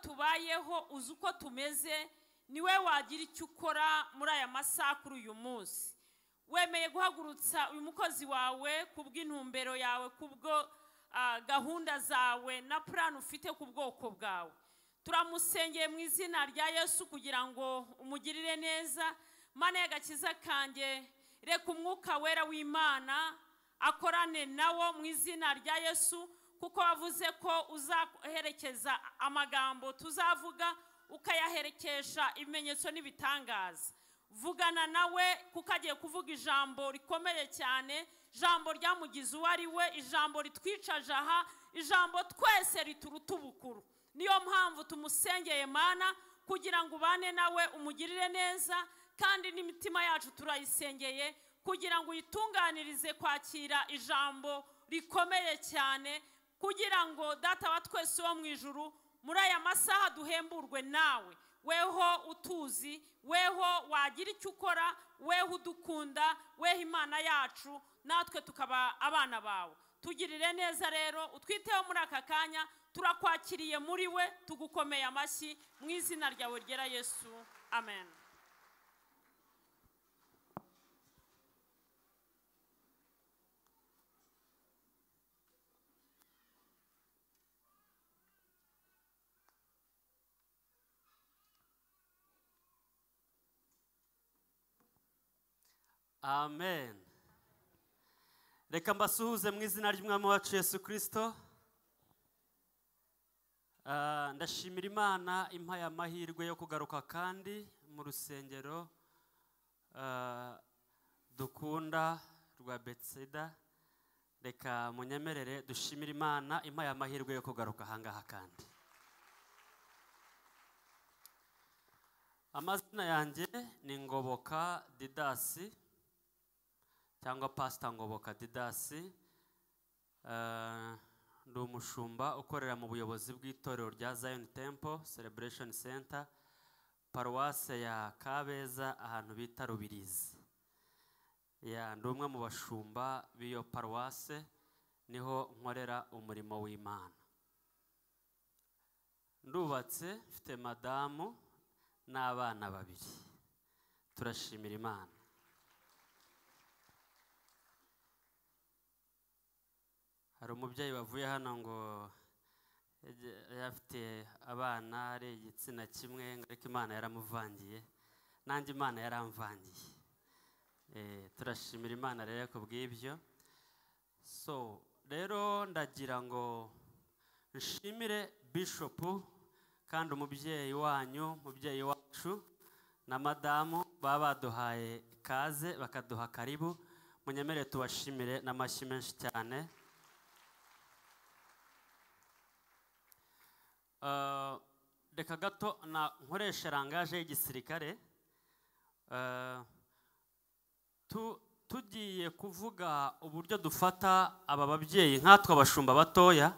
tubayeho uzi uko tumeze niwe wagira icyo ukora muri aya masaha kuri uyu munsi. Wemeye guhagurutsa uyu mukozi wawe kubw'intumbero yawe, kubwo gahunda zawe na plan ufite ku bwoko bwawe. Turamusengeye mu izina rya Yesu kugira ngo umugirire neza. Mana y'agakiza kanjye, reka umwuka wera w'Imana akorane nawo mu izina rya Yesu, kuko wavuze ko uzaherekeza amagambo tuzavuga, ukayaherekesha ibimenyetso n'ibitangaza. Vugana nawe kuko agiye kuvuga ijambo rikomeye cyane, ijambo ryamugize uwo ari we, ijambo ritwicaje aha, ijambo twese rituruta ubukuru. Niyo mpamvu tumusengeye Mana kugira ngo ubane nawe umugirire neza, kandi n'imitima yacu turayisengeye kugira ngo uyitunganirize kwakira ijambo rikomeye cyane, kugira ngo data wa twese wo mu ijuru muri aya masaha duhemburwe nawe. Weho utuzi, weho wagira icyo ukora, weho udukunda, weho Imana yacu, natwe tukaba abana bawe. Tugirire neza rero, utwiteho muri aka kanya, turakwakiriye muri we, tugukomeye amashyi mu izina ryawe ryera Yesu, amen. Amen. Reka mbasuhuze mu izina ry'Umwami wacu Yesu Kristo. Ndashimira Imana impaye amahirwe yo kugaruka kandi mu rusengero dukunda rwa Bethesda. Reka munyemerere dushimira Imana impaye amahirwe yo kugaruka ahangaha kandi. Amazina yanjye ni Ngoboka Didasi, cyangwa Pastor Ngoboka Didasi. Ndi umushumba ukorera mu buyobozi bw'itorero rya Zion Temple Celebration Center, paruwase ya Kabeza, ahantu bita Rubirizi. Ndi umwe mu bashumba b'iyo paruwase, niho nkorera umurimo w'Imana. Ndubatse, mfite madamu n'abana babiri. Turashimira Imana. Hari umubyeyi wavuye hano ngo yafite abana ari igitsina kimwe, ariko Imana yaramuvangiye, nanjye Imana yaramvangiye. Turashimira Imana rero ku bw'ibyo. So rero ndagira ngo nshimire Bishop kandi umubyeyi wanyu, umubyeyi wacu na madamu baba baduhaye ikaze, bakaduha karibu. Munyemerere tubashimire n'amashyi menshi cyane. Reka gato nkoresha rangaje y'igisirikare. Tugiye kuvuga uburyo dufata aba babyeyi nkatwe abashumba batoya,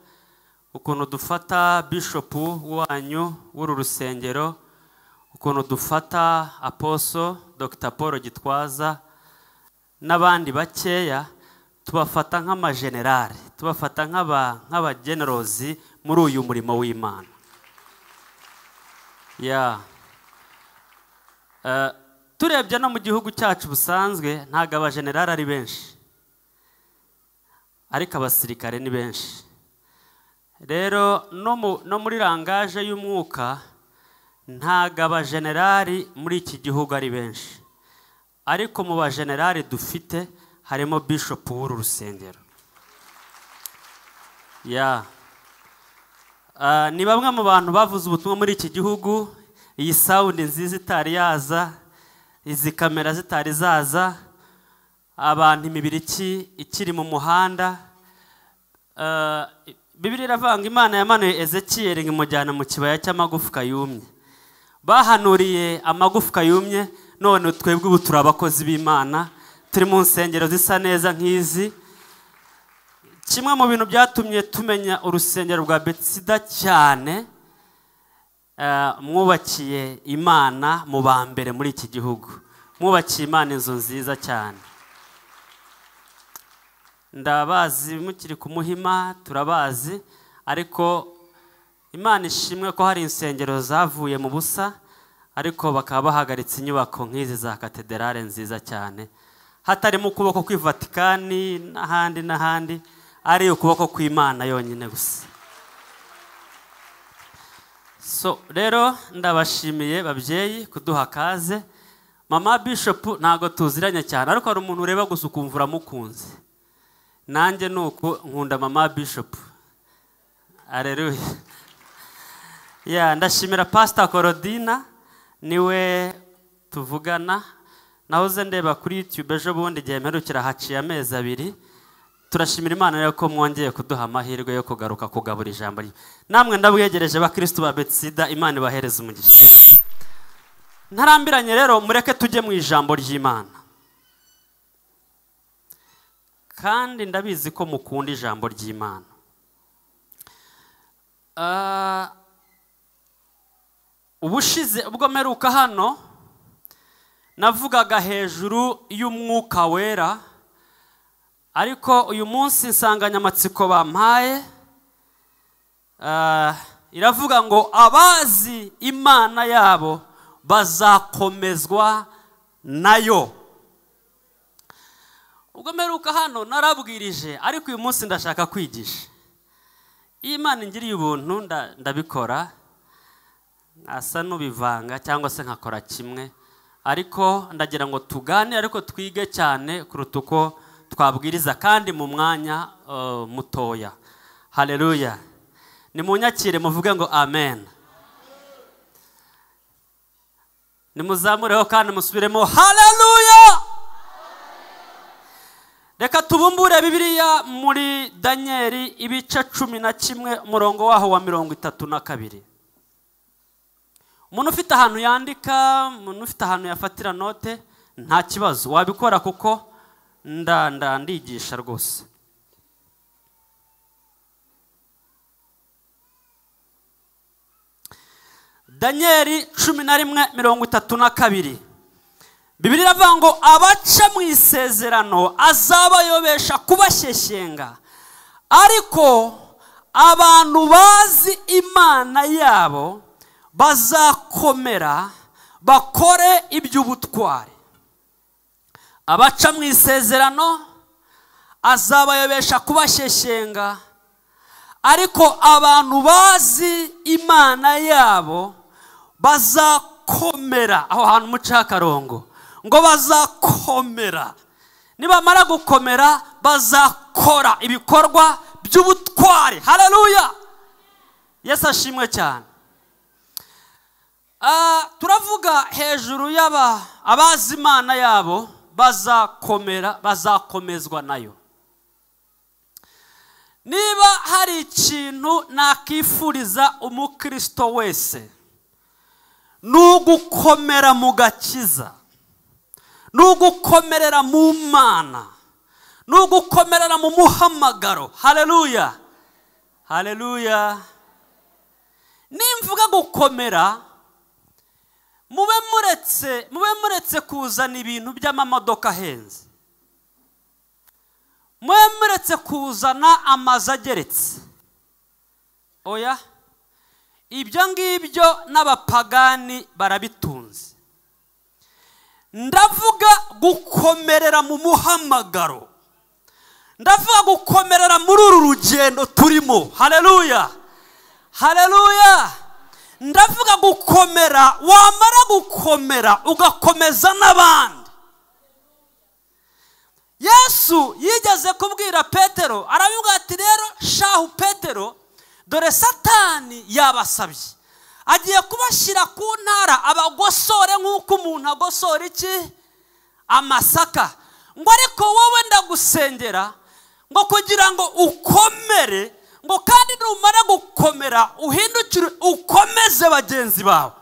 ukuntu dufata Bishop wanyu w'uru rusengero, ukuntu dufata Apostle Dr. Paul Gitwaza n'abandi bakeya, tubafata nk'amagenerali, tubafata nk'abagenerozi muri uyu murimo w'Imana. Turebye no mu gihugu cyacu busanzwe ntago abagenerali ari benshi, ariko abasirikare ni benshi. Rero no muri rangaje y'umwuka ntago abagenerali muri iki gihugu ari benshi, ariko mu bagenerali dufite harimo Bishop w'uru rusengero. Ni bamwe mu bantu bavuze ubutumwa muri iki gihugu. Iyi sound nziza itari yaza, izi kamera zitari zaza, abantu imibiri ikiri mu muhanda. Bibiliya iravanga Imana yamanuye Ezekiel imujyana mu kibaya cy'amagufwa yumye. Bahanuriye amagufwa yumye, none twebwe ubu turi abakozi b'Imana, turi mu nsengero zisa neza nk'izi. Kimwe mu bintu byatumye tumenya urusengero rwa Bethesda cyane, mwubakiye Imana mu ba mbere muri iki gihugu. Mwubakiye Imana inzu nziza cyane. Ndabazi mukiri ku Muhima, turabazi, ariko Imana ishimwe ko hari insengero zavuye mu busa ariko bakaba bahagaritse inyubako nk'izi za katedrale nziza cyane, hatarimo ukuboko kw'i Vatikani n'ahandi ari ukuboko kw'Imana yonyine gusa. So rero ndabashimiye babyeyi kuduha kaze. Mama Bishop ntago tuziranye cyane ariko hari umuntu ureba gusa ukumva uramukunze. Nanjye nuko nkunda Mama Bishop. Haleluya. Ndashimira Pastor Korodina, niwe tuvugana. Nahoze ndeba kuri YouTube ejo bundi igihe mperukira haciye amezi 2. Turashimira Imana rero ko mwongeye kuduha amahirwe yo kugaruka kugabura ijambo rye. Namwe ndabwegereje bakristo ba Betsida, Imana ibahereza umugisha. Ntarambiranye rero mureke tujye mu ijambo ry'Imana. Kandi ndabizi ko mukunda ijambo ry'Imana. Ubushize ubwo meruka hano navugaga hejuru y'umwuka wera, ariko uyu munsi insanganyamatsiko bampaye iravuga ngo abazi Imana yabo bazakomezwa nayo. Ubwo meruka hano narabwirije ariko uyu munsi ndashaka kwigisha. Imana ingiriye ubuntu ndabikora, asa n'ubivanga cyangwa se nkakora kimwe, ariko ndagira ngo tugane ariko twige cyane kuruta uko twabwiriza kandi mu mwanya mutoya. Haleluya. Nimunyakire muvuge ngo amen. Nimuzamureho kandi musubiremo haleluya. Reka tubumbure Bibiliya muri Danieli ibice 11 umurongo waho wa 32. Umuntu ufite ahantu yandika, umuntu ufite ahantu yafatira note, nta kibazo wabikora kuko ndigisha rwose. Danieli 11:32. Bibiliya iravuga ngo abaca mu isezerano azabayobesha kubashyeshyenga, ariko abantu bazi Imana yabo bazakomera bakore iby'ubutwari. Abaca mu isezerano azabayobesha kubashyeshyenga, ariko abantu bazi Imana yabo bazakomera. Aho hantu muca akarongo ngo bazakomera. Nibamara gukomera bazakora ibikorwa by'ubutwari. Haleluya. Yesu ashimwe cyane. Turavuga hejuru abazi Imana yabo bazakomera, bazakomezwa nayo. Niba hari ikintu nakifuriza umukristo wese, nugukomera mu gakiza, nugukomerera mu Mana, nugukomerera mu muhamagaro. Haleluya. Haleluya. Nimvuga gukomera, mube muretse kuzana ibintu by'amamodoka ahenze, mube muretse kuzana amazu ageretse. Oya, ibyo ngibyo n'abapagani barabitunze. Ndavuga gukomerera mu muhamagaro, ndavuga gukomerera muri uru rugendo turimo. Haleluya. Haleluya. Ndavuga gukomera, wamara gukomera ugakomeza n'abandi. Yesu yigeze kubwira Petero, aravuga ati rero shahu Petero, dore Satani yabasabye, agiye kubashyira ku ntara abagosore nk'uko umuntu agosora iki? Amasaka. Ngo ariko wowe ndagusengera ngo kugira ngo ukomere, ngo kandi numara gukomera uhindukire ukomeze bagenzi bawe.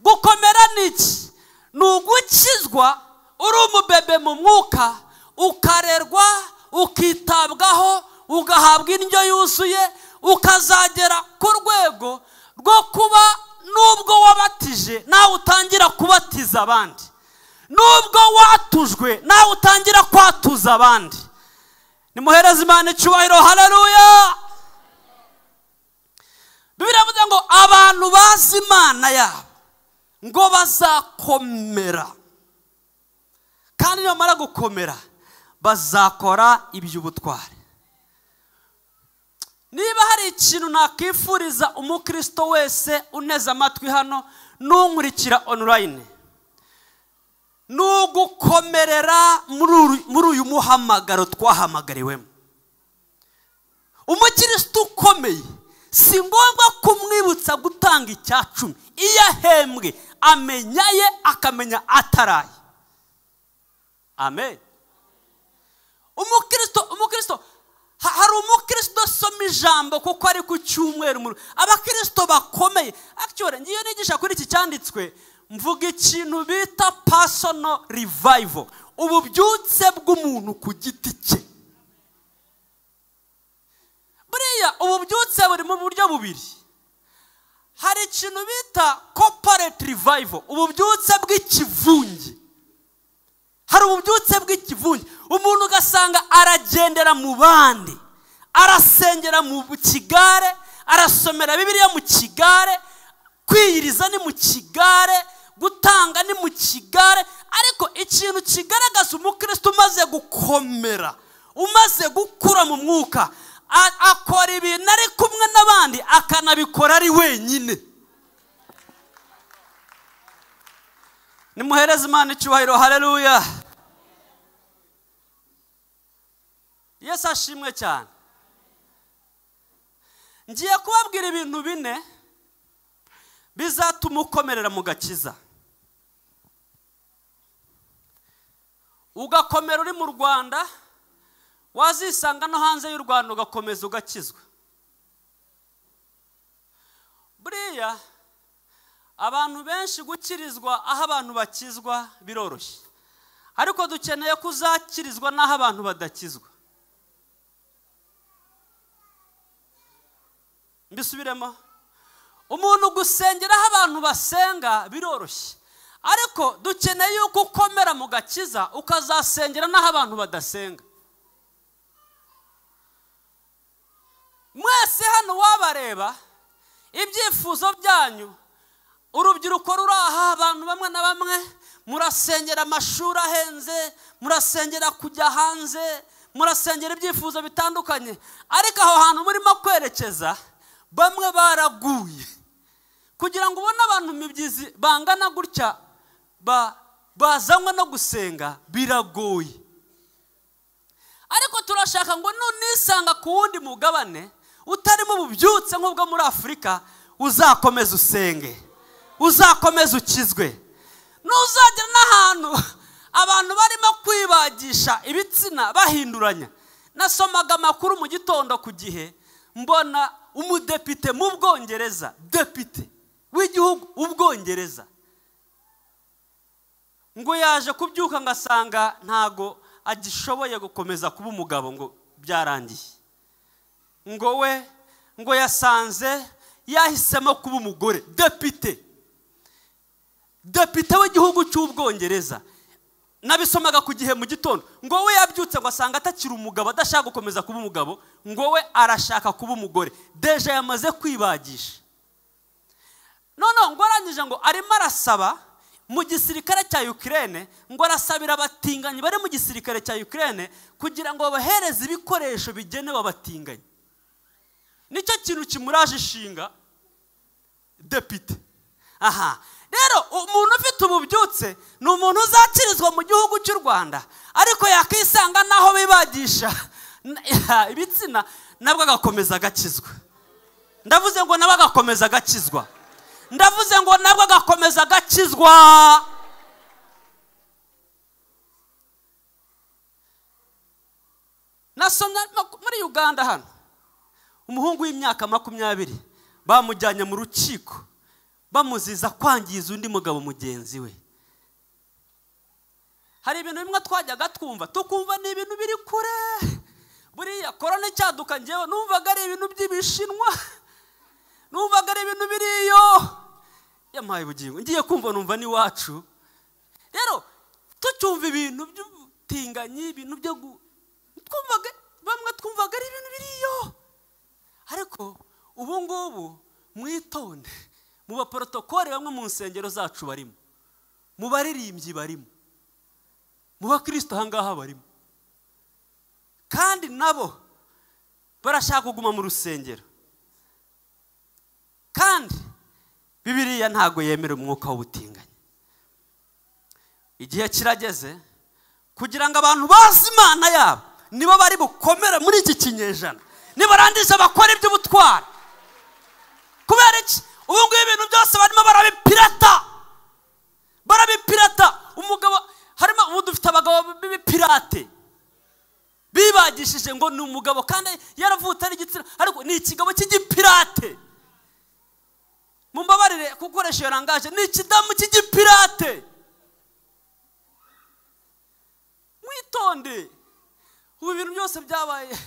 Gukomera niki? Nugukizwa uri umubebe mu mwuka, ukarerwa, ukitabwaho, ugahabwa indyo yuzuye, ukazagera ku rwego rwo kuba nubwo wabatije nawe utangira kubatiza abandi, nubwo watujwe nawe utangira kwatuza abandi. Nimuhereze Imana icyubahiro. Haleluya. Bibiliya ivuga ngo abantu bazi Imana yabo ngo bazakomera, kandi nibamara gukomera bazakora iby'ubutwari. Niba hari ikintu nakifuriza umukristo wese uneze amatwi hano n'unkurikira online, nugukomerera muri uyu muhamagaro twahamagariwemo. Umukristo ukomeye si ngombwa kumwibutsa gutanga icya-10. Iyo ahembwe amenyaye akamenya ataraye. Amen. Umukristo hari umukristo asoma ijambo kuko ari ku cyumweru. Abakristo bakomeye actually ngiye nigisha kuri iki cyanditswe mvuga ikintu bita personal revival, ububyutse bw'umuntu ku giti cye. Buriya ububyutse buri mu buryo bubiri. Hari ikintu bita corporate revival, ububyutse bw'ikivunge. Hari ububyutse bw'ikivunge, umuntu ugasanga aragendera mu bandi, arasengera mu kigare, arasomera Bibiliya mu kigare, kwiyiriza ni mu kigare, gutanga ni mu kigare. Ariko ikintu kigaragaza umukristo umaze gukomera, umaze gukura mu mwuka, akora ibintu ari kumwe n'abandi, akanabikora ari wenyine. Nimuhereze Imana icyubahiro. Haleluya. Yesu ashimwe cyane. Ngiye kubabwira ibintu 4 bizatuma ukomerera mu gakiza. Ugakomera uri mu Rwanda, wazisanga no hanze y'u Rwanda ugakomeza ugakizwa. Buriya abantu benshi gukirizwa aho abantu bakizwa biroroshye, ariko dukeneye kuzakirizwa n'aho abantu badakizwa. Mbisubiremo, umuntu gusengera aho abantu basenga biroroshye, ariko dukeneye yuko ukomera mu gakiza ukazasengera n'aho abantu badasenga. Mwese hano wabareba ibyifuzo byanyu, urubyiruko ruraha, abantu bamwe na bamwe murasengera amashuri ahenze, murasengera kujya hanze, murasengera ibyifuzo bitandukanye, ariko aho hantu murimo kwerekeza bamwe baraguye. Kugira ngo ubone abantu mibyizi bangana gutya bazanywe no gusenga biragoye. Ariko turashaka ngo nunisanga ku wundi mugabane utarimo ububyutse nk'ubwo muri Afurika, uzakomeza usenge, uzakomeza ukizwe. Nuzagera n'ahantu abantu barimo kwibagisha ibitsina bahinduranya. Nasomaga amakuru mu gitondo ku Gihe, mbona umudepite mu Bwongereza, depite w'igihugu Ubwongereza, ngo yaje kubyuka ngasanga ntago agishoboye gukomeza kuba umugabo, ngo byarangiye. Ngo yasanze yahisemo kuba umugore. Depite w'igihugu cy'Ubwongereza. Nabisomaga ku Gihe mu gitondo. Ngo we yabyutse ngo asanga atakiri umugabo, adashaka gukomeza kuba umugabo, ngo we arashaka kuba umugore. Deja yamaze kwibagisha. None ngo arangije ngo arimo arasaba mu gisirikare cya Ukraine, ngo arasabira abatinganyi bari mu gisirikare cya Ukraine kugira ngo babahereze ibikoresho bigenewe abatinganyi. Nicyo kintu kimuraje ishinga depite. Aha, rero umuntu ufite ububyutse ni umuntu uzakirizwa mu gihugu cy'u Rwanda, ariko yakisanga naho bibagisha ibitsina nabwo agakomeza agakizwa. Ndavuze ngo nabwo agakomeza agakizwa. Ndavuze ngo nabwo agakomeza agakizwa. Nasomye muri Uganda hano, umuhungu w'imyaka 20 bamujyanye mu rukiko bamuziza kwangiza undi mugabo mugenzi we. Hari ibintu bimwe twajyaga twumva tukumva ni ibintu biri kure. Buriya korona cyaduka ngewe numvaga ari ibintu by'ibishinwa, numvaga ari ibintu biriyo yamaye bugingo, ngiye kumva numva ni wacu. Rero tucyumva ibintu by'ubutinganyi, ibintu byo twumvaga bamwe twumvaga ari ibintu biriyo, ariko ubu ngubu mwitonde, mu baprotokole bamwe mu nsengero zacu barimo, mu baririmbyi barimo, mu bakristo ahangaha barimo, kandi nabo barashaka kuguma mu rusengero, kandi Bibiliya ntago yemera umwuka w'ubutinganyi. Igihe kirageze kugira ngo abantu bazi Imana yabo nibo bari bukomere muri iki kinyejana, nibarangije bakora iby'ubutwari. Kubera iki? Ubu ngubu ibintu byose barimo barabipirata. Umugabo harimo ubu dufite abagabo b'ibipirate bibagishije ngo ni umugabo kandi yaravutse ari igitsina, ariko ni ikigabo cy'igipirate. Mumbabarire gukoresha iyo rangaje, ni ikidamu cy'igipirate. Mwitonde, ubu ibintu byose byabaye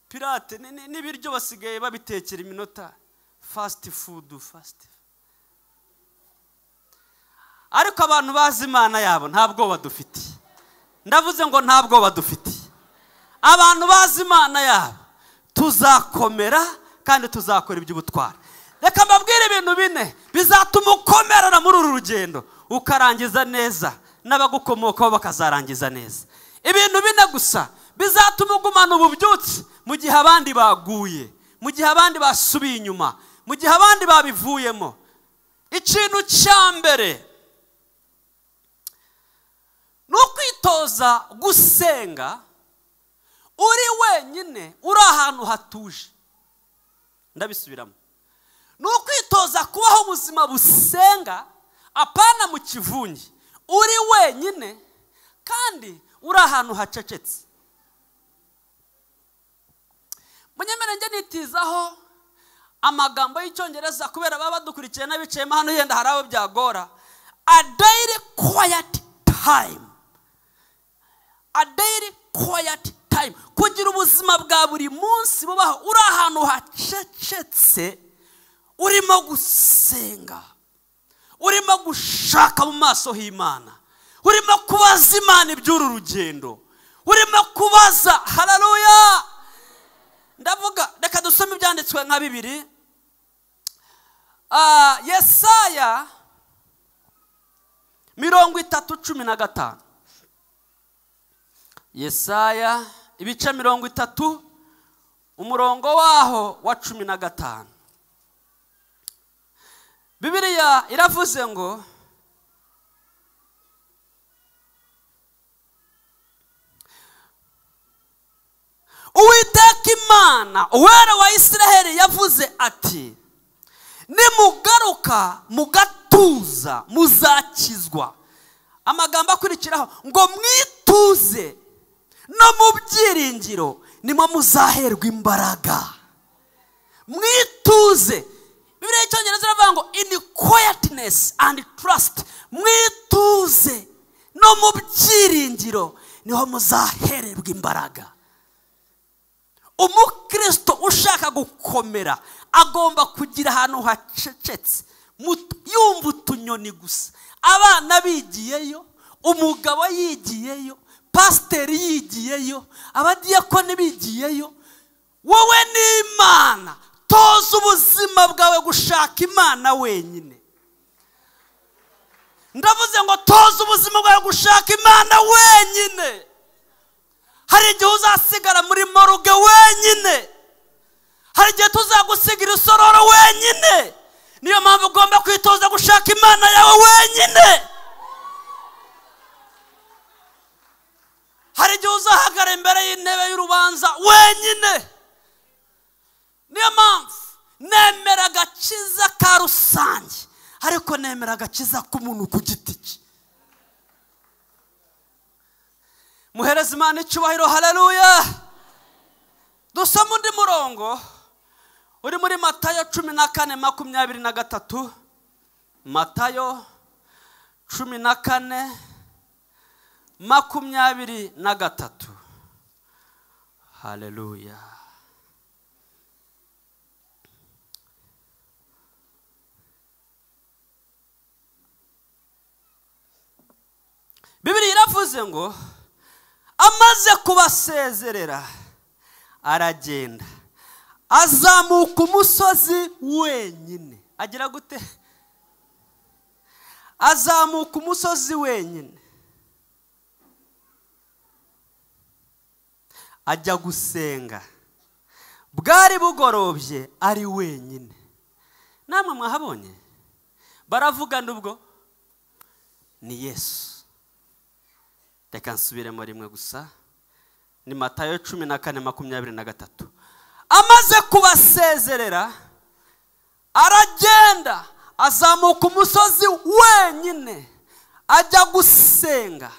pirate, n'ibiryo basigaye babitekera iminota, fast food. Ariko abantu bazi Imana yabo nta bwoba dufite. Ndavuze ngo nta bwoba dufite. Abantu bazi Imana yabo tuzakomera kandi tuzakora iby'ubutwari. Reka mbabwire ibintu bine bizatuma ukomerera muri uru rugendo ukarangiza neza, n'abagukomokaho bakazarangiza neza. Ibintu bine gusa bizatuma ugumana ububyutse mu gihe abandi baguye, mu gihe abandi basubiye inyuma, mu gihe abandi babivuyemo. Ikintu cya mbere ni ukwitoza gusenga uri wenyine, uri ahantu hatuje. Ndabisubiramo. Ni ukwitoza kubaho ubuzima busenga, apana mu kivungi, uri wenyine kandi uri ahantu hacecetse. Munyemere njye nitizaho amagambo y'icyongereza kubera baba badukurikiye n'abicayemo hano, yenda hari abo byagora. A daily quiet time. A daily quiet time. Kugira ubuzima bwa buri munsi bubaho uri ahantu hacecetse, urimo gusenga, urimo gushaka mu maso h'Imana, urimo kubaza Imana iby'uru rugendo, urimo kubaza. Haleluya. Ndavuga, reka dusome ibyanditswe nka bibiri. Yesaya 30:15. Yesaya ibice 30 umurongo waho wa 15. Bibiliya iravuze ngo Uwiteka Imana uwera wa Isiraheli yavuze ati, nimugaruka mugatuza muzakizwa. Amagambo akurikiraho ngo mwituze no mu byiringiro nimwe muzaherwa imbaraga. Mwituze. Bibiliya y'icyongereza iravuga ngo in quietness and trust. Mwituze no mu byiringiro niho muzahererwa imbaraga. Umukristo ushaka gukomera agomba kugira ahantu hacecetse, yumva utunyoni gusa. Abana bigiyeyo, umugabo yigiyeyo, pasiteri yigiyeyo, abadiyakoni bigiyeyo. Wowe n'Imana, toza ubuzima bwawe gushaka Imana wenyine. Ndavuze ngo toza ubuzima bwawe gushaka Imana wenyine. Hari igihe uzasigara muri moruge wenyine, hari igihe tuzagusigira isororo wenyine. Niyo mpamvu ugomba kwitoza gushaka Imana yawe wenyine. Hari igihe uzahagara imbere y'intebe y'urubanza wenyine. Niyo mpamvu nemera agakiza ka rusange, ariko nemera agakiza k'umuntu ku giti cye. Muhereza Imana icyubahiro. Haleluya. Dusoma undi murongo uri muri Matayo 14:23. Matayo 14:23. Haleluya. Bibiliya iravuze ngo amaze kubasezerera aragenda azamuka umusozi wenyine. Agira gute? Azamuka umusozi wenyine, ajya gusenga. Bwari bugorobye ari wenyine. Namwe mwahabonye? Baravugana ubwo ni Yesu. Reka nsubiremo rimwe gusa. Ni Matayo 14:23. Amaze kubasezerera aragenda, azamuka umusozi wenyine, ajya gusenga.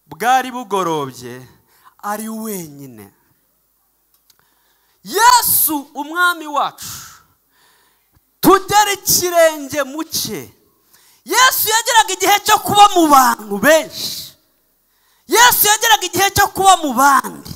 Bwari bugorobye ari wenyine. Yesu umwami wacu, tugera ikirenge mu cye. Yesu yageraga igihe cyo kuba mu bantu benshi. Yesu yageraga igihe cyo kuba mu bandi,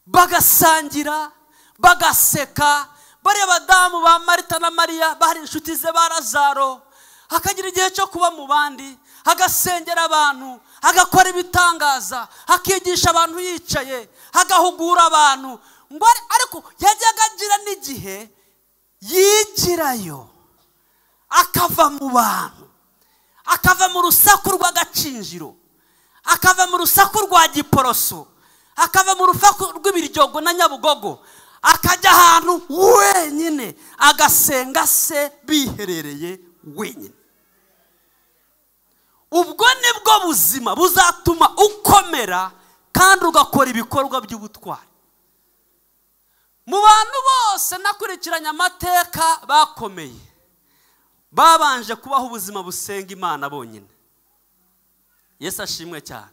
bagasangira, bagaseka. Bariya badamu ba Marita na Mariya bari inshuti ze ba Lazaro. Hakagira igihe cyo kuba mu bandi, hagasengera abantu, hagakora ibitangaza, hakigisha abantu yicaye, hagahugura abantu. Ngo ariko yajyaga agira n'igihe yigirayo, akava mu bantu, akava mu rusaku rw'agacinjiro, akava mu rusaku rwa Giporoso, akava mu rusaku rw'Ibiryogo na Nyabugogo, akajya ahantu wenyine, agasenga se biherereye wenyine. Ubwo nibwo buzima buzatuma ukomera kandi ugakora ibikorwa by'ubutwari. Mu bantu bose nakurikiranye amateka bakomeye, babanje kubaho ubuzima busenga Imana bonyine. Yesu ashimwe cyane.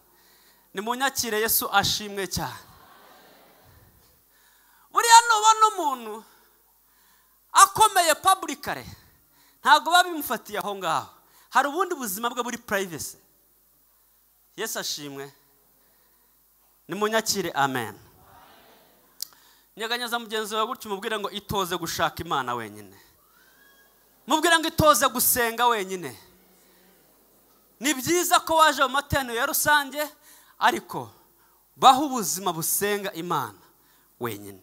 Nimunyakire Yesu ashimwe cyane. Buriya nubona umuntu akomeye publicly, ntabwo babimufatiye aho ngaho. Hari ubundi buzima bwe buri privacy. Yesu ashimwe. Nimunyakire amen. Nyeganyeza mugenzi wawe gutyo umubwire ngo itoze gushaka Imana wenyine. Mubwire ngo itoze gusenga wenyine. Ni byiza ko waje mu materaniro ya rusange, ariko baho ubuzima busenga Imana wenyine.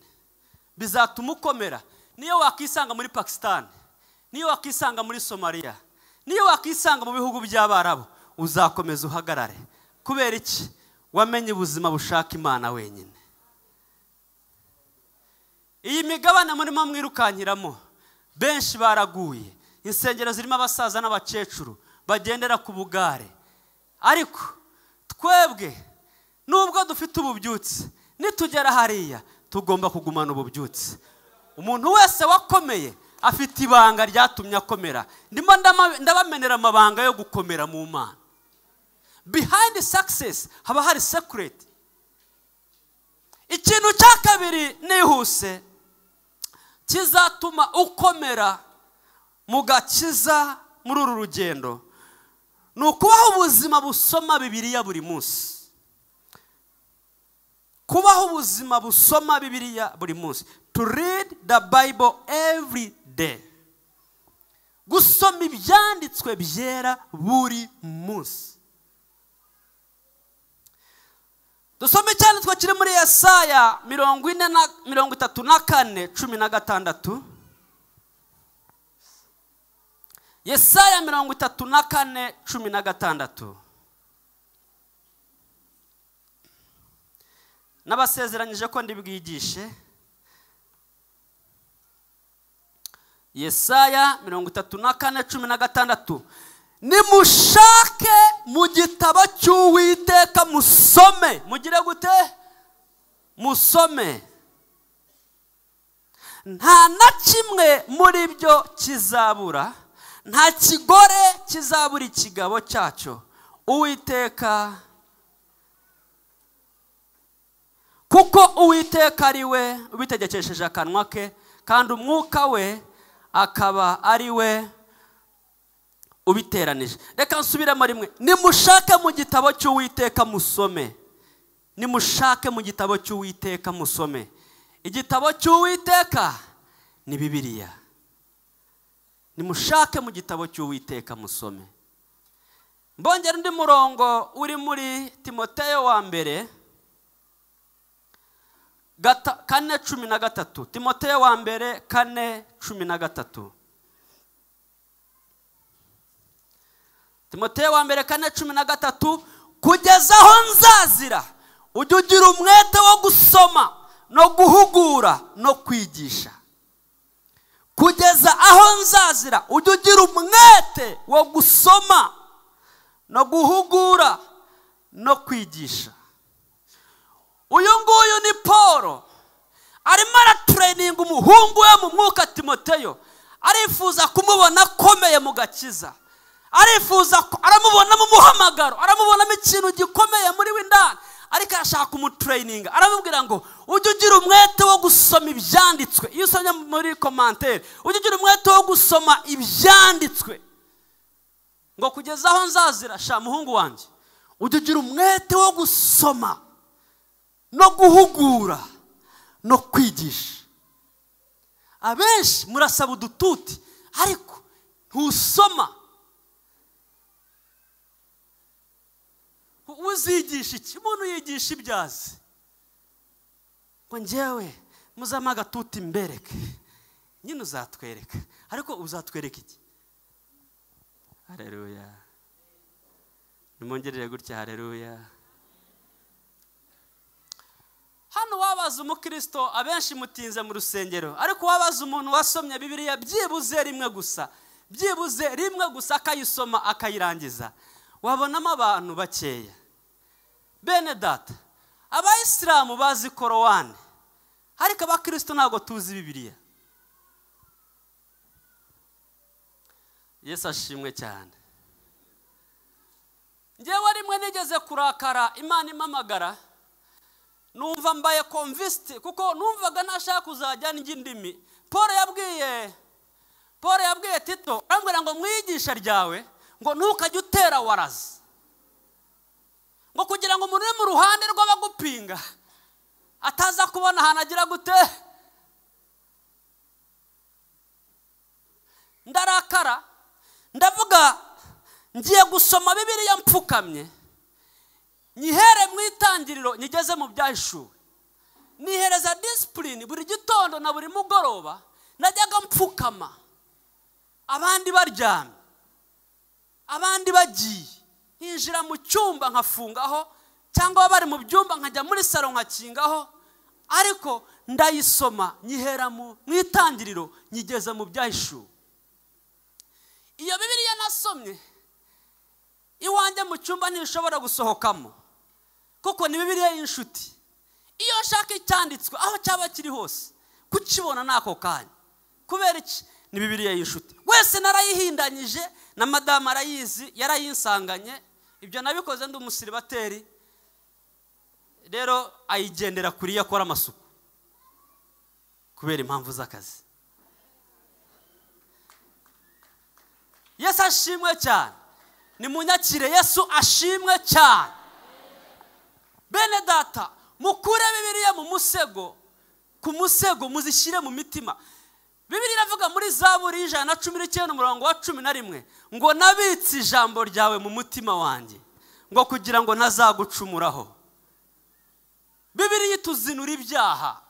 Bizatuma ukomera. Niyo wakisanga muri Pakistan, niyo wakisanga muri Somalia, niyo wakisanga mu bihugu by'Abarabu, uzakomeza uhagarare. Kubera iki? Wamenye ubuzima bushaka Imana wenyine. Iyi migabane murimo mwirukankiramo, benshi baraguye. Insengero zirimo abasaza n'abakecuru bagendera ku bugare. Ariko twebwe nubwo dufite ububyutse, nitugera hariya tugomba kugumana ububyutse. Umuntu wese wakomeye afite ibanga ryatumye akomera. Ndimo ndabamenera amabanga yo gukomera mu Mana. Behind success haba hari secret. Ikintu cya kabiri nihuse kizatuma ukomera mu gakiza muri uru rugendo, ni ukubaho ubuzima busoma Bibiliya buri munsi. Kubaho ubuzima busoma Bibiliya buri munsi. To read the Bible every day. Gusoma ibyanditswe byera buri munsi. Dusome icyanditswe kiri muri Yesaya 34:16. Yesaya 34:16. Nabasezeranyije ko ndibwigishe. Yesaya 34:16. Nimushake mu gitabo cy'Uwiteka musome. Mugire gute? Musome. Nta na kimwe muri byo kizabura, nta kigore kizabura ikigabo cyacyo. Uwiteka, kuko Uwiteka ari we ubitegekesheje akanwa ke, kandi umwuka we akaba ari we ubiteranije. Reka nsubiremo rimwe. Nimushake mu gitabo cy'Uwiteka musome. Nimushake mu gitabo cy'Uwiteka musome. Igitabo cy'Uwiteka ni Bibiliya. Nimushake mu gitabo cy'Uwiteka musome. Mbongera undi murongo uri muri Timoteyo wa mbere 4:13. Timoteyo wa mbere 4:13. Timoteyo wa mbere 4:13, kugeza aho nzazira ujye ugira umwete wo gusoma no guhugura no kwigisha. Kugeza aho nzazira ujye ugira umwete wo gusoma no guhugura no kwigisha. Uyu nguyu ni Paul arimo aratraininga umuhungu we mu mwuka Timoteyo, arifuza kumubona akomeye mu gakiza, aramubona mu muhamagaro, aramubonamo ikintu gikomeye muri we ndani, ariko arashaka kumutraininga. Aramubwira ngo ujye ugira umwete wo gusoma ibyanditswe. Iyo usomye muri commentaire, ujye ugira umwete wo gusoma ibyanditswe, ngo kugeza aho nzazira, sha muhungu wanjye, ujye ugira umwete wo gusoma no guhugura no kwigisha. Abenshi murasaba udututi ariko ntusoma. Uzigisha iki? Umuntu yigisha ibyazi ngo njyewe muzama agatuti mbereke. Nyine uzatwereka, ariko uzatwereka iki? Haleluya. Nimongerere gutya, haleluya. Hano wabaza umukristo, abenshi mutinze mu rusengero, ariko wabaza umuntu wasomye Bibiliya byibuze rimwe gusa akayisoma akayirangiza, wabonamo abantu bakeya. Bene data, abayisilamu bazi Korowani, ariko abakristo ntabwo tuzi Bibiliya. Yesu ashimwe cyane. Njyewe rimwe nigeze kurakara, Imana impamagara, numva mbaye convinced, kuko numvaga nashaka kuzajya n'indimi. Paul yabwiye Tito, arambwira ngo mwigisha ryawe ngo ntukajye utera warazi, ngo kugira ngo umuntu uri mu ruhande rw'abagupinga ataza kubona ahantu agira gute. Ndarakara, ndavuga ngiye gusoma Bibiliya mpfukamye, nyihere mu itangiriro nyigeze mu byahishuwe. Nihereza discipline buri gitondo na buri mugoroba, najyaga mpfukama, abandi baryamye, abandi bagiye, hinjira mu cyumba nkafungaho, cyangwa bari mu byumba nkajya muri salo nkakingaho, ariko ndayisoma nyihera mu itangiriro nyigeze mu byahishuwe. Iyo Bibiliya nasomye iwanjye mu cyumba ntishobora gusohokamo, kuko ni Bibiliya y'inshuti. Iyo nshaka icyanditswe aho cyaba kiri hose kukibona nako kanya, kubera iki? Ni Bibiliya y'inshuti. Wese narayihindanyije, na madama arayizi, yarayinsanganye. Ibyo nabikoze ndi umusiribateri, rero ayigendera kuri yakora amasuku kubera impamvu z'akazi. Yesu ashimwe cyane. Ni munyakire, Yesu ashimwe cyane. Bene data, mukure Bibiliya mu musego, ku musego muzishyire mu mitima. Bibiliya iravuga muri Zaburi 119:11 ngo nabitse ijambo ryawe mu mutima wanjye, ngo kugira ngo ntazagucumuraho. Bibiliya ituzinura ibyaha.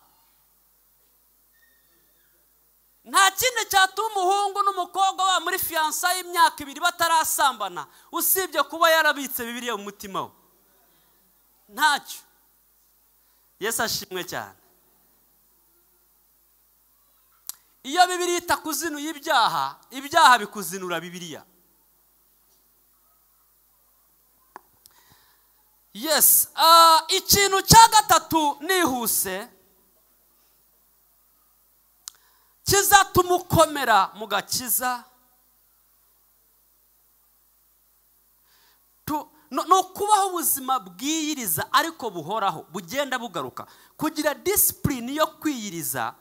Nta kindi cyatuma umuhungu n'umukobwa ba muri fiança y'imyaka 2 batarasambana usibye kuba yarabitse Bibiliya mu mutima we. Ntacyo. Yesu ashimwe cyane. Iyo Bibiliya itakuzinuye ibyaha bikuzinura Bibiliya. Yes, ikintu cya gatatu nihuse kizatuma ukomera mu gakiza, no kubaho ubuzima bwiyiriza ariko buhoraho, bugenda bugaruka, kugira discipline yo kwiyiriza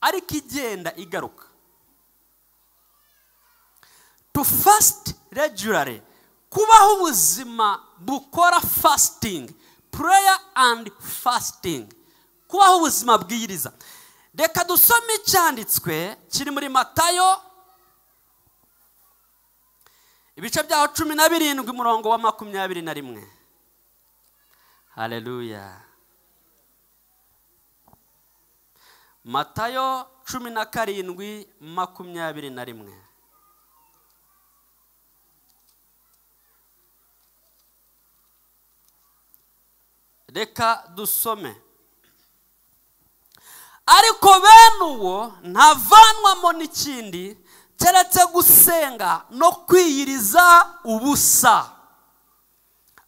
ariko igenda igaruka. To fast regularly, kubaho ubuzima bukora fasting, prayer and fasting, kubaho ubuzima bwiyiriza. Reka dusome icyanditswe kiri muri Matayo ibice byaho 17:21. Haleluya. Matayo 17:21. Reka dusome. Ariko bene uwo ntavanwamo n'ikindi keretse gusenga no kwiyiriza ubusa.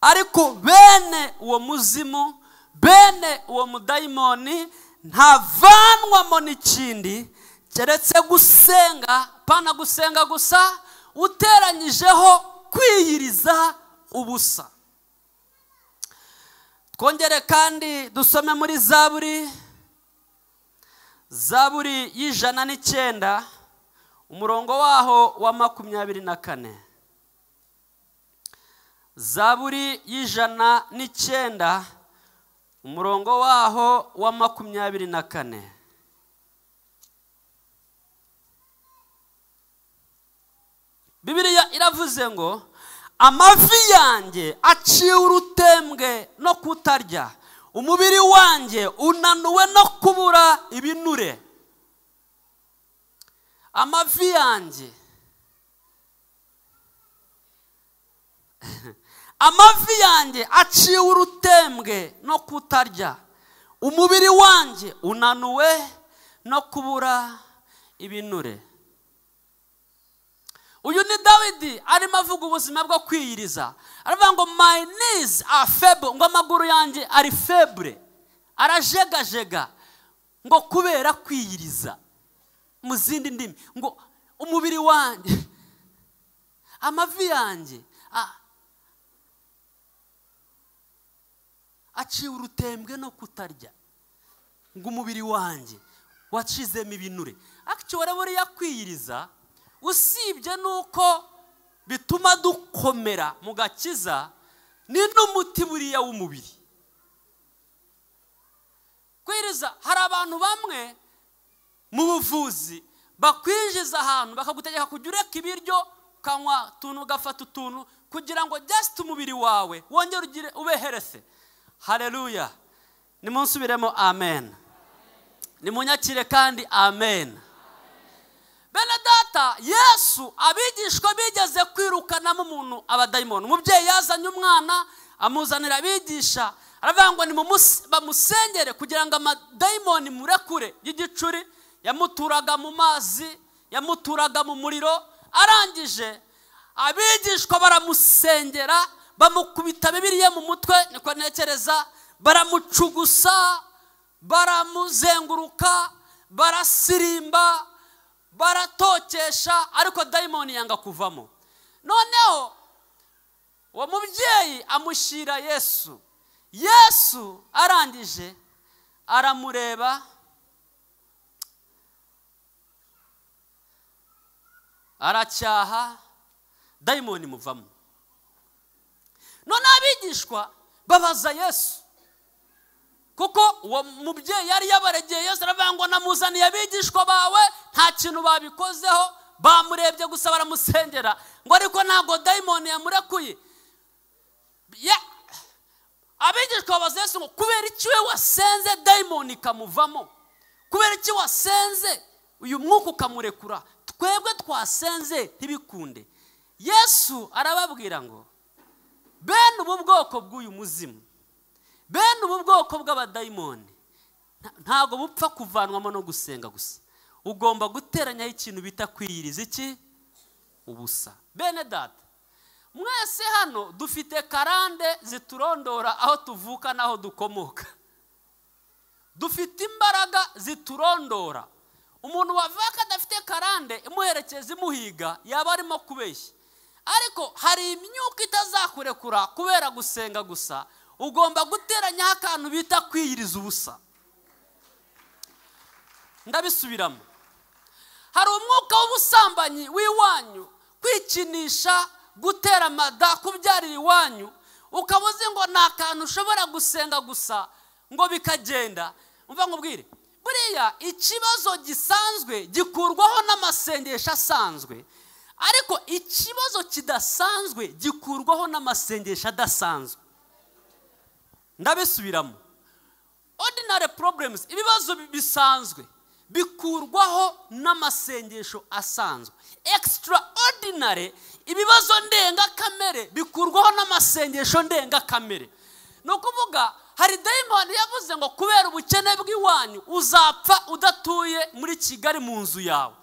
Ariko bene uwo muzimu, bene uwo mudayimoni ntavanwamo n'ikindi keretse gusenga, pana gusenga gusa, uteranyijeho kwiyiriza ubusa. Twongere kandi dusome muri Zaburi y'109 umurongo waho wa 24. Zaburi y'109 umurongo waho wa 24. Bibiliya iravuze ngo amavi yanjye aciye urutembwe no kutarya, umubiri wanjye unanuwe no kubura ibinure. Amavi yanjye amavi yanjye aciye urutembwe no kutarya, umubiri wanjye unanuwe no kubura ibinure. Uyu ni Dawidi arimo avuga ubuzima bwo kwiyiriza. Aravuga ngo my knees are feeble, ngo amaguru yanjye ari feble, arajegajega, ngo kubera kwiyiriza. Mu zindi ndimi ngo umubiri wanjye, amavi yanjye aciye urutembwe no kutarya, ngo umubiri wanjye wacizemo ibinure. Actually buriya kwiyiriza usibye nuko bituma dukomera mu gakiza, ni n'umuti buriya w'umubiri. Kwiyiriza, hari abantu bamwe mu buvuzi bakwinjiza ahantu bakagutegeka kujya ureka ibiryo, ukanywa utuntu, ugafata utuntu kugira ngo just umubiri wawe wongere ube healthy. Haleluya. Nimunsubiremo amen. Nimunyakire kandi amen. Bene data, Yesu abigishwa bigeze kwirukanamo umuntu abadayimoni. Umubyeyi yazanye umwana amuzanira abigisha, aravuga ngo ni bamusengere kugira ngo amadayimoni murekure y'igicuri. Yamuturaga mu mazi, yamuturaga mu muriro. Arangije abigishwa baramusengera, bamukubita Bibiliya mu mutwe, niko ntekereza, baramucugusa, baramuzenguruka, barasirimba, baratokesha, ariko dayimoni yanga kuvamo. Noneho uwo mubyeyi amushyira Yesu. Yesu arangije aramureba, aracyaha, dayimoni muvamo. None abigishwa babaza Yesu, kuko uwo mubyeyi yari yabaregeye Yesu, aravuga ngo namuzaniye abigishwa bawe, nta kintu babikozeho, bamurebye gusa baramusengera, ngo ariko ntabwo dayimoni yamurekuye. Abigishwa babaza Yesu ngo kubera iki we wasenze dayimoni ikamuvamo? Kubera iki wasenze uyu mwuka ukamurekura? Twebwe twasenze ntibikunde. Yesu arababwira ngo bene ubu bwoko bw'uyu muzimu, bene ubu bwoko bw'abadayimoni ntabwo bupfa kuvanwamo no gusenga gusa, ugomba guteranyaho ikintu bita kwiyiriza iki? Ubusa. Bene data, mwese hano dufite karande ziturondora aho tuvuka n'aho dukomoka. Dufite imbaraga ziturondora. Umuntu wavaka adafite karande imuherekeza imuhiga yaba arimo kubeshya. Ariko hari imyuka itazakurekura kubera gusenga gusa, ugomba guteranyaho akantu bita kwiyiriza ubusa. Ndabisubiramo. Hari umwuka w'ubusambanyi w'iwanyu, kwikinisha, gutera amada, kubyarira iwanyu, ukabuze ngo nta kantu ushobora gusenga gusa ngo bikagenda. Umva nkubwire, buriya ikibazo gisanzwe gikurwaho n'amasengesho asanzwe, ariko ikibazo kidasanzwe gikurwaho n'amasengesho adasanzwe. Ndabisubiramo. Ordinary problems, ibibazo bisanzwe bikurwaho n'amasengesho asanzwe. Extraordinary, ibibazo ndengakamere bikurwaho n'amasengesho ndengakamere. No kuvuga hari dayimoni yavuze ngo kubera ubukene bw'iwanyu uzapfa udatuye muri Kigali mu nzu yawe,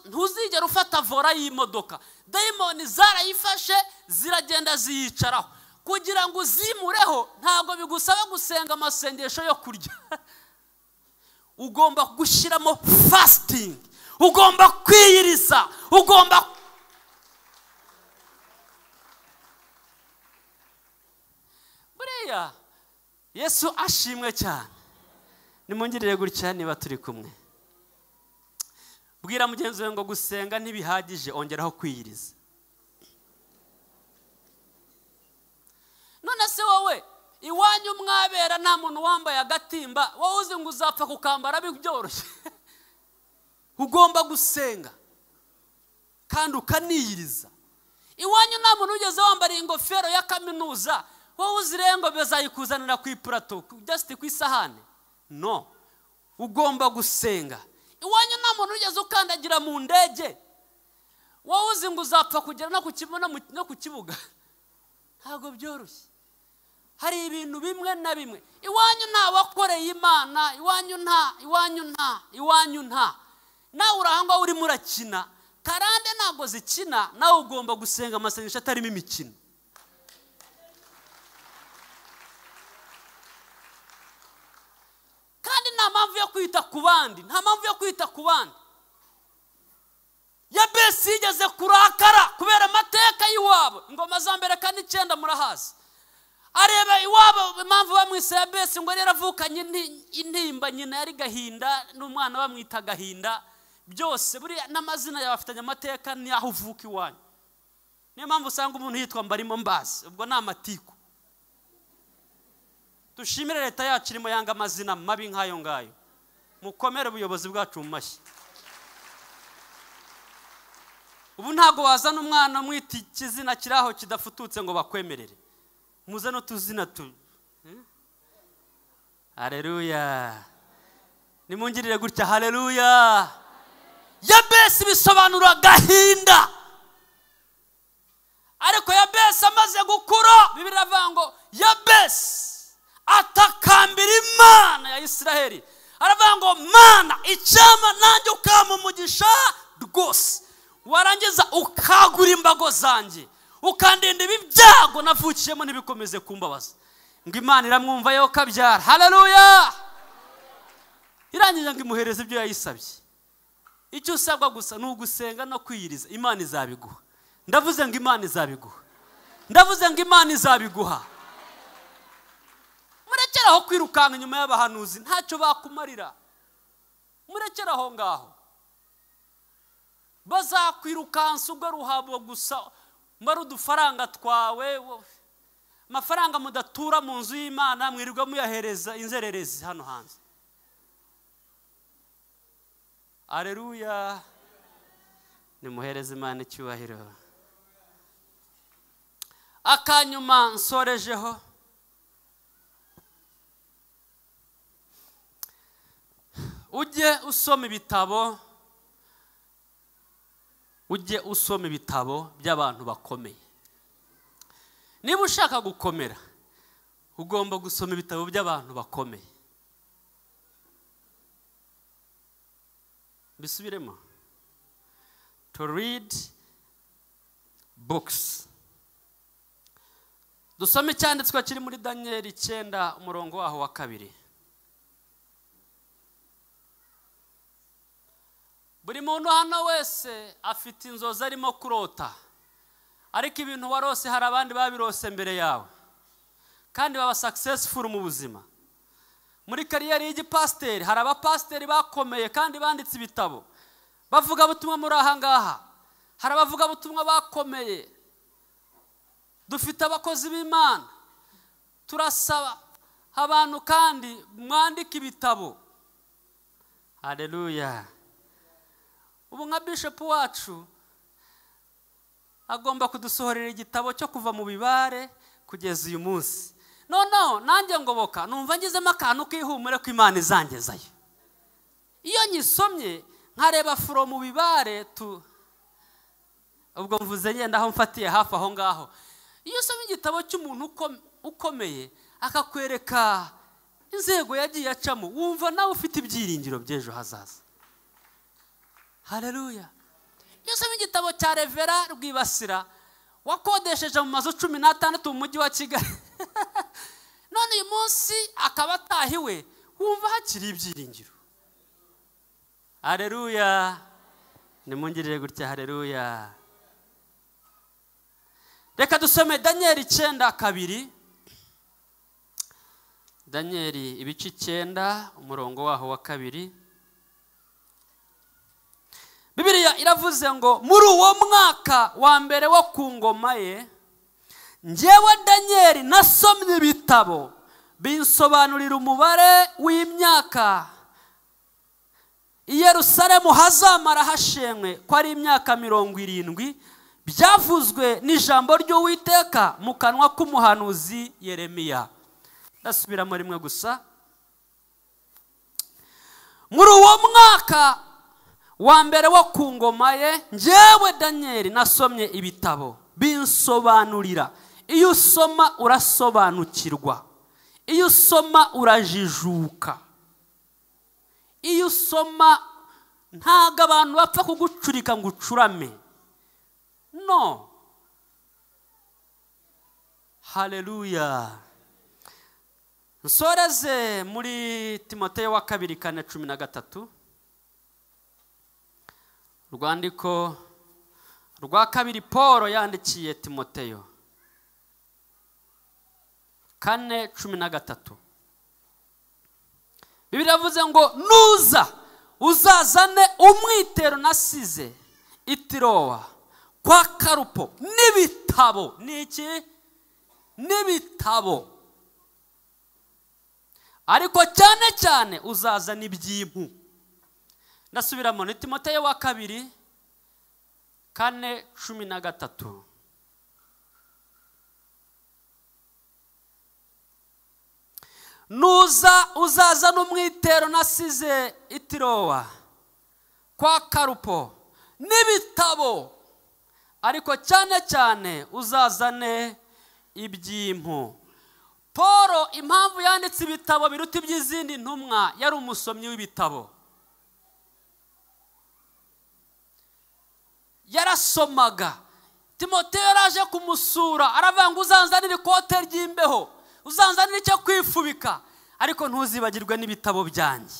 ntuzigera ufata vora y'imodoka. Dayimoni zarayifashe ziragenda ziyicaraho. Kugira ngo uzimureho ntabwo bigusaba gusenga amasengesho yo kurya. Ugomba gushyiramo fasting, ugomba kwiyiriza, ugomba buriya Yesu ashimwe cyane. Nimungirire gutya niba turi kumwe. Bwira mugenzi wawe ngo gusenga ntibihagije, ongeraho kwiyiriza. None se wowe iwanyu mwabera nta muntu wambaye agatimba, wowe uzi ngo uzapfa kukambara byoroshye. Ugomba gusenga kandi ukaniyiriza. Iwanyu nta muntu ugeze wambara ingofero ya kaminuza, wowe uzirengo bezayikuzanira ku ipurato just ku isahane. No, ugomba gusenga. Iwanyu nta muntu ugeze ukandagira mu ndege, wowe uzi ngo uzapfa kugera no ku kibuga. Ntabwo byoroshye. Hari ibintu bimwe na bimwe. Iwanyu nta wakoreye Imana, iwanyu nta. Nawe urahangwa uri murakina, karande ntabwo zikina, nawe ugomba gusenga amasengesho atarimo imikino. Kandi nta mpamvu yo kwita ku bandi, Yabesi yigeze kurakara kubera amateka y'iwabo. Ingoma za mbere kandi 9 murahazi. Areba iwabo impamvu bamwise Yabesi ngo rero avukanye intimba, nyina yari Gahinda n'umwana bamwita Gahinda. Byose buriya n'amazina y'abafitanye amateka ni aho uvuka iwanyu. Niyo mpamvu usanga umuntu yitwa Mbarimo Mbazi, ubwo ni amatiku. Dushimire leta yacu irimo yanga amazina mabi nk'ayo ngayo. Mukomere ubuyobozi bwacu mu mashyi. Ubu ntago wazana umwana mwita ikizina kiraho kidafututse ngo bakwemerere. Muze no tuzina tu. Haleluya. Nimungirire gutya haleluya. Yabesi bisobanura Gahinda. Ariko Yabesi amaze gukura, Bibiliya iravuga ngo Yabesi atakambira Imana ya Isiraheli. Aravuga ngo Mana icyama nanjye ukama umugisha rwose, warangiza ukagura imbago zanjye, ukandinda ibi byago navukiyemo ntibikomeze kumbabaza. Ngo Imana iramwumva yo kabyara. Haleluya. Irangije ngo imuhereze ibyo yayisabye. Icyo usabwa gusa ni ugusenga no kwiyiriza. Imana izabiguha. Ndavuze ngo Imana izabiguha. Murekeraho kwirukanga inyuma y'abahanuzi, ntacyo bakumarira. Murekeraho ngaho. Bazakwirukansa ubwo ruhabo gusa, mara udufaranga twawe, amafaranga mudatura mu nzu y'Imana mwirirwa muyahereza inzererezi hano hanze. Haleluya. Nimuhereze Imana icyubahiro. Akanyuma nsorejeho, ujye usoma ibitabo by'abantu bakomeye. Niba ushaka gukomera, ugomba gusoma ibitabo by'abantu bakomeye. Bisubiremo. To read books. Dusome cyanditswe kiri muri Daniel 9 umurongo waho wa 2. Buri muntu hano wese afite inzozi arimo kurota, ariko ibintu warose hari abandi babirose mbere yawe kandi baba successful mu buzima. Muri kariyeri y'igipasiteri hari abapasiteri bakomeye kandi banditse ibitabo bavuga butumwa muri aha ngaha. Hari abavuga butumwa bakomeye. Dufite abakozi b'Imana. Turasaba abantu kandi mwandike ibitabo. Haleluya. Ubu nka bishop wacu agomba kudusohorera igitabo cyo kuva mu bibare kugeza uyu munsi. No nanjye ngoboka numva ngizemo akantu kihumure ko Imana izangezayo. iyo nyisomye nkareba from bibare ubwo mvuze ngenda aho mfatiye hafi aho ngaho, iyo usomye igitabo cy'umuntu ukomeye akakwereka inzego yagiye acamo, wumva nawe ufite ibyiringiro by'ejo hazaza. Haleluya. Iyo usomye igitabo cya Revera Rwibasira wakodesheje mu mazu 16 mu mujyi wa Kigali none uyu munsi akaba atahiwe, wumva hakiri ibyiringiro. Haleluya. Nimungirire gutya. Haleluya. Reka dusome Daniel 9:2. Daniel ibice 9 umurongo waho wa 2. Bibiliya iravuze ngo muri uwo mwaka wa mbere wo ku ngoma ye, njyewe Daniel nasomye ibitabo binsobanurira umubare w'imyaka i Yerusalemu hazamara hashenywe ko ari imyaka 70, byavuzwe n'ijambo ry'Uwiteka mu kanwa k'umuhanuzi Yeremiya. Ndasubiramo rimwe gusa. Muri uwo mwaka wa mbere wo ku ngoma ye, njyewe Daniel nasomye ibitabo binsobanurira. Iyo usoma urasobanukirwa, iyo usoma urajijuka, iyo usoma ntago abantu bapfa kugucurika ngo ucurame. No. Haleluya. Nsoreze muri Timoteyo wa 2:13. Urwandiko rwa 2 Paul yandikiye Timoteyo 4:13. Bibiliya yavuze ngo nuza uzazane umwitero nasize i Tirowa kwa Karupo n'ibitabo. Niki? N'ibitabo. Ariko cyane cyane uzazana ibyimpu. Ndasubiramo ni Timoteyo wa 2:4-13. Nuza uzazana umwitero nasize i Tirowa kwa Karupo n'ibitabo, ariko cyane cyane uzazane ibyimpu. Paul impamvu yanditse ibitabo biruta iby'izindi ntumwa, yari umusomyi w'ibitabo. Yarasomaga. Timoteyo yaraje kumusura aravuga ngo uzanzanire ikote ry'imbeho, uzanzanire icyo kwifubika, ariko ntuzibagirwe n'ibitabo byanjye.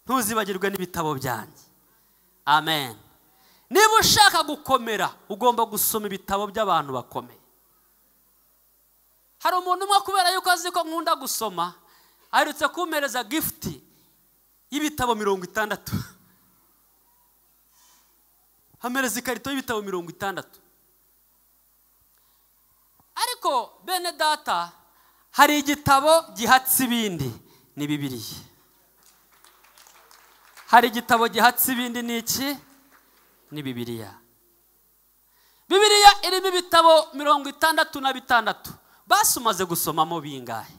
Ntuzibagirwe n'ibitabo byanjye. Amen. Niba ushaka gukomera ugomba gusoma ibitabo by'abantu bakomeye. Hari umuntu umwe kubera yuko azi ko nkunda gusoma, aherutse kumpereza gift y'ibitabo 60. Hamereza ikarito y'ibitabo 60. Ariko bene data, hari igitabo gihatse ibindi ni Bibiliya. Hari igitabo gihatse ibindi ni iki? Ni Bibiliya. Bibiliya irimo ibitabo 66. Basi umaze gusomamo bingahe?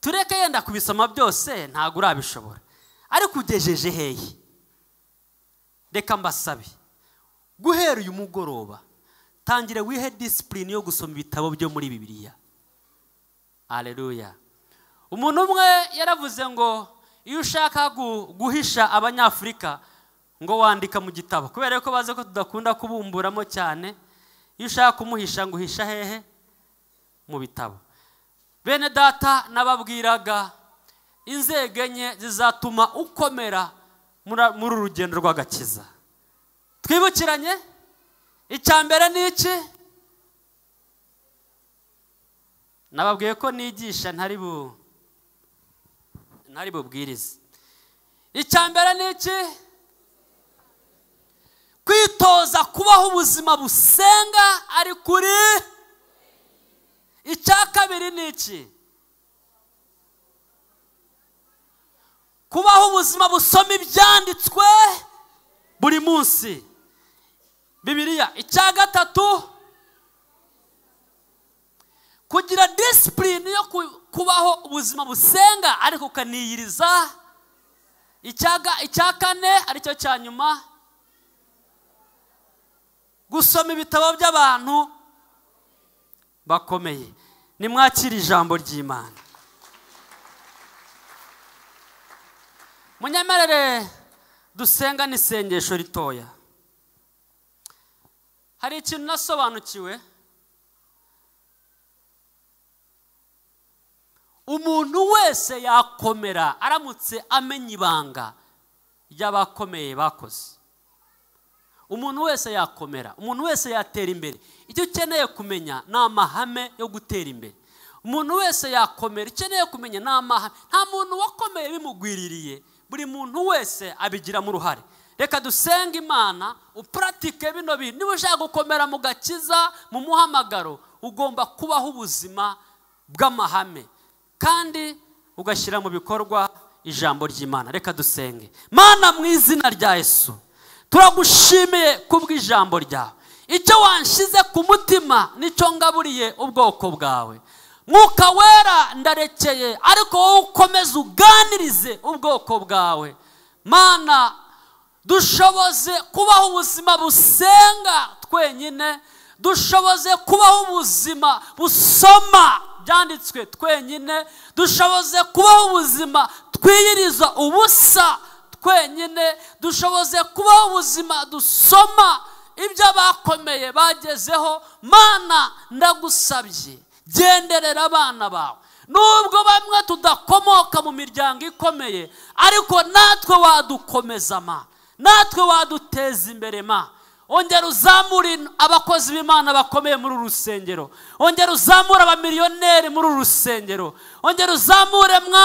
Tureke yenda kubisoma byose ntago urabishobora, ariko ugejeje hehe? Reka mbasabe guhera uyu mugoroba tangire wihe discipline yo gusoma ibitabo byo muri Bibiliya. Haleluya. Umuntu umwe yaravuze ngo iyo ushaka guhisha abanyafrika ngo wandika mu gitabo, kubera ko baze ko tudakunda kubumburamo cyane. Iyo ushaka kumuhisha ngo uhisha hehe? Mu bitabo. Bene data, nababwiraga inzego enye zizatuma ukomera muri urugendo rw'agakiza. Twibukiranye, icyambere ni iki? Nababwiye ko nigisha ntari bubwirize. Icyambere ni iki? Kwitoza kubaho ubuzima busenga ari kuri. Icya kabiri ni iki? Kubaho ubuzima busoma ibyanditswe buri munsi, Bibiliya. Icya gatatu, kugira discipline yo kubaho ubuzima busenga ariko ukaniyiriza icya kane aricyo cya nyuma, gusoma ibitabo by'abantu bakomeye. Nimwakire ijambo ry'Imana. Munyemerere dusenga n'isengesho ritoya. Hari ikintu nasobanukiwe, umuntu wese yakomera aramutse amenya ibanga ry'abakomeye bakoze. Umuntu wese yakomera, umuntu wese yatera imbere. Icyo ukeneye kumenya ni amahame yo gutera imbere. Umuntu wese yakomera, ukeneye kumenya ni amahame. Nta muntu wakomeye bimugwiririye, buri muntu wese abigiramo uruhare. Reka dusenge Imana, upratike bino bintu. Niba ushaka gukomera mu gakiza, mu muhamagaro, ugomba kubaho ubuzima bw'amahame kandi ugashyira mu bikorwa ijambo ry'Imana. Reka dusenge. Mana, mu izina rya Yesu, turagushimiye kubw'ijambo ryawe. Icyo wanshize ku mutima nicyo ngaburiye ubwoko bwawe. Mwuka Wera, ndarekeye, ariko wowe ukomeze uganirize ubwoko bwawe. Mana, dushoboze kubaho ubuzima busenga twenyine, dushoboze kubaho ubuzima busoma byanditswe twenyine, dushoboze kubaho ubuzima twiyiriza ubusa twenyine, dushoboze kubaho ubuzima dusoma ibyo abakomeye bagezeho. Mana, ndagusabye, genderera abana bawe. Nubwo bamwe tudakomoka mu miryango ikomeye, ariko natwe wadukomeza ma, natwe waduteza imbere ma. Ongera uzamure abakozi b'Imana bakomeye muri uru rusengero. Ongera uzamure abamiliyoneri muri uru rusengero. Ongera uzamure